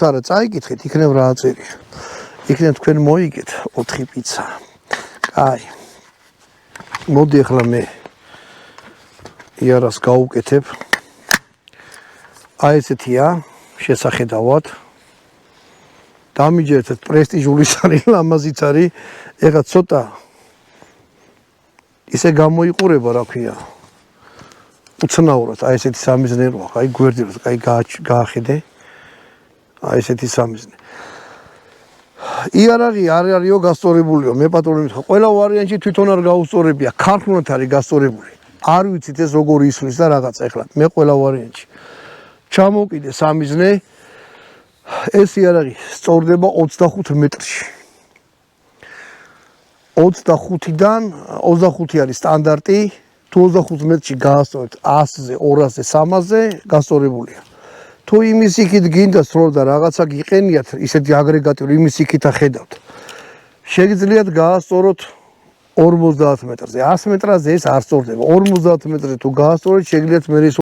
არა წაიკითხეთ, იქნებ რა აწერია. იქნებ თქვენ მოიგეთ 4 პიცა. კაი. მოდი ახლა მე იარას გავუკეთებ. აი ესეთია, შესახედავად. დამიჯერეთ პრესტიჟული არის, ლამაზიც არის. ეხლა ცოტა ისე გამოიყურება, რა ქვია. უცნაურად, აი ესეთი სამიზნეოა, აი გვერდით, აი გაახედე. აი ესეთი სამიზნე. იარაღი არ არისო გასწორებულიო, მე პატრონი მითხა, ყველა ვარიანტი თვითონ არ გაუსწორებია, ქართულად არის გასწორებული. არ ვიცით ეს როგორ ისვლის და რაღაც ეხლა, მე ყველა ვარიანტი. ჩამოვკიდე სამიზნე. ეს იარაღი სწორდება 25 მეტრში. 25-დან 25 არის სტანდარტი, თუ 25 მეტრში გაასწორეთ 100-ზე, 200-ზე, 300-ზე გასწორებულია. თუ იმის იქით გინდა სრულ და რაღაცა გიყენიათ, ისეთი აგრეგატი, იმის იქით ახედავთ. შეგიძლიათ გაასწოროთ 50 მეტრზე. 100 მეტრაზე ეს არ სწორდება. 50 მეტრზე თუ გაასწორეთ, შეგიძლიათ მე